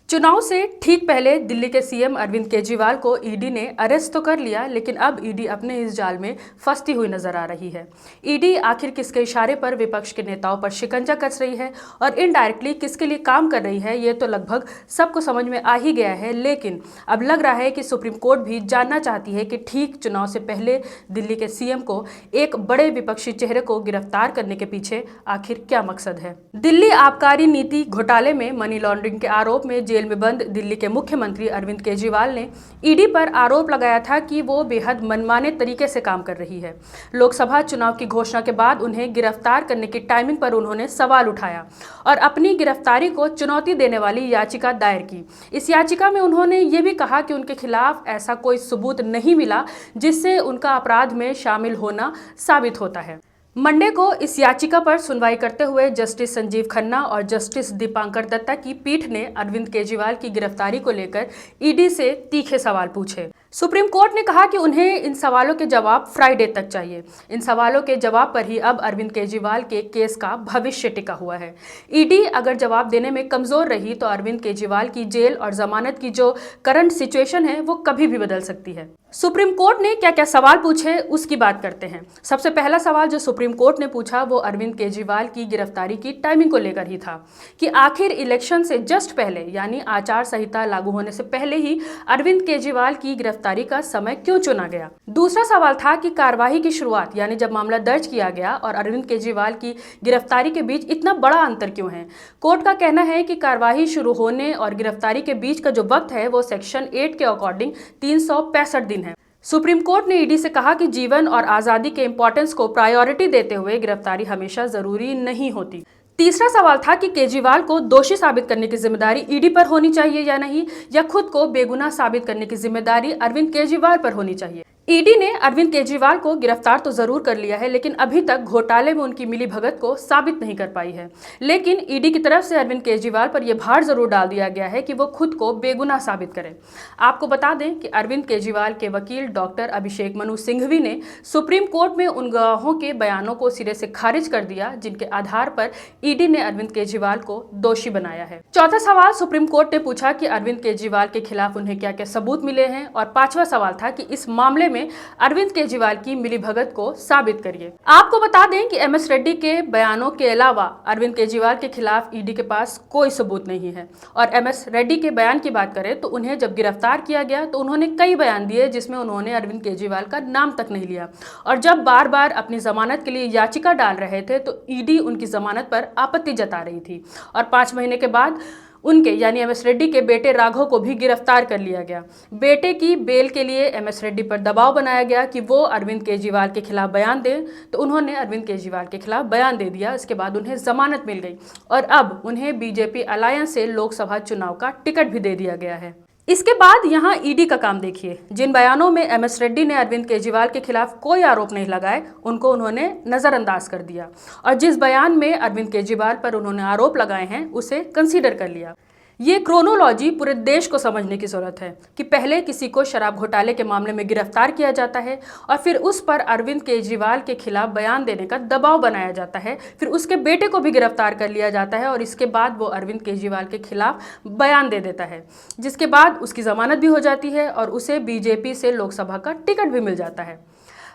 चुनाव से ठीक पहले दिल्ली के सीएम अरविंद केजरीवाल को ईडी ने अरेस्ट तो कर लिया, लेकिन अब ईडी अपने इस जाल में फंसती हुई नजर आ रही है। ईडी आखिर किसके इशारे पर विपक्ष के नेताओं पर शिकंजा कस रही है और इनडायरेक्टली किसके लिए काम कर रही है, ये तो लगभग सबको समझ में आ ही गया है। लेकिन अब लग रहा है कि सुप्रीम कोर्ट भी जानना चाहती है कि ठीक चुनाव से पहले दिल्ली के सीएम को एक बड़े विपक्षी चेहरे को गिरफ्तार करने के पीछे आखिर क्या मकसद है। दिल्ली आबकारी नीति घोटाले में मनी लॉन्ड्रिंग के आरोप में जेल में बंद दिल्ली के मुख्यमंत्री अरविंद केजरीवाल ने ईडी पर आरोप लगाया था कि वो बेहद मनमाने तरीके से काम कर रही है। लोकसभा चुनाव की घोषणा के बाद उन्हें गिरफ्तार करने की टाइमिंग पर उन्होंने सवाल उठाया और अपनी गिरफ्तारी को चुनौती देने वाली याचिका दायर की। इस याचिका में उन्होंने ये भी कहा कि उनके खिलाफ ऐसा कोई सबूत नहीं मिला जिससे उनका अपराध में शामिल होना साबित होता है। मंडे को इस याचिका पर सुनवाई करते हुए जस्टिस संजीव खन्ना और जस्टिस दीपांकर दत्ता की पीठ ने अरविंद केजरीवाल की गिरफ्तारी को लेकर ईडी से तीखे सवाल पूछे। सुप्रीम कोर्ट ने कहा कि उन्हें इन सवालों के जवाब फ्राइडे तक चाहिए। इन सवालों के जवाब पर ही अब अरविंद केजरीवाल के केस का भविष्य टिका हुआ है। ईडी अगर जवाब देने में कमजोर रही तो अरविंद केजरीवाल की जेल और जमानत की जो करंट सिचुएशन है वो कभी भी बदल सकती है। सुप्रीम कोर्ट ने क्या क्या सवाल पूछे उसकी बात करते हैं। सबसे पहला सवाल जो सुप्रीम कोर्ट ने पूछा वो अरविंद केजरीवाल की गिरफ्तारी की टाइमिंग को लेकर ही था कि आखिर इलेक्शन से जस्ट पहले यानी आचार संहिता लागू होने से पहले ही अरविंद केजरीवाल की गिरफ्तारी का समय क्यों चुना गया। दूसरा सवाल था कि कार्यवाही की शुरुआत यानी जब मामला दर्ज किया गया और अरविंद केजरीवाल की गिरफ्तारी के बीच इतना बड़ा अंतर क्यों है। कोर्ट का कहना है कि कार्यवाही शुरू होने और गिरफ्तारी के बीच का जो वक्त है वो सेक्शन 8 के अकॉर्डिंग 365 दिन है। सुप्रीम कोर्ट ने ईडी से कहा कि जीवन और आजादी के इंपॉर्टेंस को प्रायोरिटी देते हुए गिरफ्तारी हमेशा जरूरी नहीं होती। तीसरा सवाल था कि केजरीवाल को दोषी साबित करने की जिम्मेदारी ईडी पर होनी चाहिए या नहीं, या खुद को बेगुनाह साबित करने की जिम्मेदारी अरविंद केजरीवाल पर होनी चाहिए। ईडी ने अरविंद केजरीवाल को गिरफ्तार तो जरूर कर लिया है, लेकिन अभी तक घोटाले में उनकी मिलीभगत को साबित नहीं कर पाई है। लेकिन ईडी की तरफ से अरविंद केजरीवाल पर यह भार जरूर डाल दिया गया है कि वो खुद को बेगुनाह साबित करें। आपको बता दें कि अरविंद केजरीवाल के वकील डॉक्टर अभिषेक मनु सिंघवी ने सुप्रीम कोर्ट में उन गवाहों के बयानों को सिरे से खारिज कर दिया जिनके आधार पर ईडी ने अरविंद केजरीवाल को दोषी बनाया है। चौथा सवाल सुप्रीम कोर्ट ने पूछा कि अरविंद केजरीवाल के खिलाफ उन्हें क्या क्या सबूत मिले हैं, और पांचवा सवाल था कि इस मामले में अरविंद केजरीवाल की मिलीभगत को साबित करिए। आपको बता दें कि एमएस रेड्डी के बयानों के अलावा अरविंद केजरीवाल के खिलाफ ईडी के पास कोई सबूत नहीं है। और एमएस रेड्डी के बयान की बात करें तो उन्हें जब गिरफ्तार किया गया तो उन्होंने कई बयान दिए जिसमें उन्होंने अरविंद केजरीवाल का नाम तक नहीं लिया, और जब बार बार अपनी जमानत के लिए याचिका डाल रहे थे तो ईडी उनकी जमानत पर आपत्ति जता रही थी। और 5 महीने के बाद उनके यानी एमएस रेड्डी के बेटे राघव को भी गिरफ्तार कर लिया गया। बेटे की बेल के लिए एमएस रेड्डी पर दबाव बनाया गया कि वो अरविंद केजरीवाल के खिलाफ बयान दें, तो उन्होंने अरविंद केजरीवाल के खिलाफ बयान दे दिया। इसके बाद उन्हें जमानत मिल गई और अब उन्हें बीजेपी अलायंस से लोकसभा चुनाव का टिकट भी दे दिया गया है। इसके बाद यहाँ ईडी का काम देखिए। जिन बयानों में एमएस रेड्डी ने अरविंद केजरीवाल के खिलाफ कोई आरोप नहीं लगाए उनको उन्होंने नजरअंदाज कर दिया, और जिस बयान में अरविंद केजरीवाल पर उन्होंने आरोप लगाए हैं उसे कंसीडर कर लिया। ये क्रोनोलॉजी पूरे देश को समझने की जरूरत है कि पहले किसी को शराब घोटाले के मामले में गिरफ्तार किया जाता है और फिर उस पर अरविंद केजरीवाल के खिलाफ बयान देने का दबाव बनाया जाता है, फिर उसके बेटे को भी गिरफ्तार कर लिया जाता है और इसके बाद वो अरविंद केजरीवाल के खिलाफ बयान दे देता है, जिसके बाद उसकी जमानत भी हो जाती है और उसे बीजेपी से लोकसभा का टिकट भी मिल जाता है।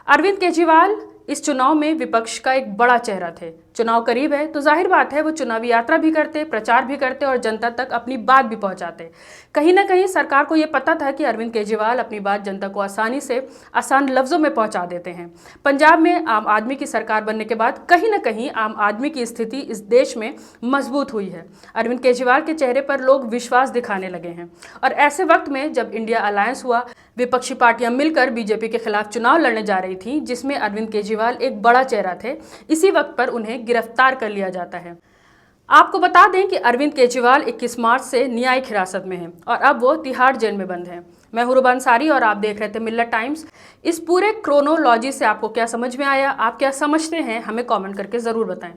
अरविंद केजरीवाल इस चुनाव में विपक्ष का एक बड़ा चेहरा थे। चुनाव करीब है तो जाहिर बात है वो चुनावी यात्रा भी करते, प्रचार भी करते और जनता तक अपनी बात भी पहुंचाते। कहीं ना कहीं सरकार को ये पता था कि अरविंद केजरीवाल अपनी बात जनता को आसानी से आसान लफ्जों में पहुंचा देते हैं। पंजाब में आम आदमी की सरकार बनने के बाद कहीं ना कहीं आम आदमी की स्थिति इस देश में मजबूत हुई है। अरविंद केजरीवाल के चेहरे पर लोग विश्वास दिखाने लगे हैं, और ऐसे वक्त में जब इंडिया अलायंस हुआ, विपक्षी पार्टियां मिलकर बीजेपी के खिलाफ चुनाव लड़ने जा रही थी जिसमें अरविंद केजरीवाल एक बड़ा चेहरा थे, इसी वक्त पर उन्हें गिरफ्तार कर लिया जाता है। आपको बता दें कि अरविंद केजरीवाल 21 मार्च से न्यायिक हिरासत में हैं और अब वो तिहाड़ जेल में बंद हैं। मैं हूं रुबा अंसारी और आप देख रहे थे मिल्लत टाइम्स। इस पूरे क्रोनोलॉजी से आपको क्या समझ में आया, आप क्या समझते हैं, हमें कमेंट करके ज़रूर बताएं।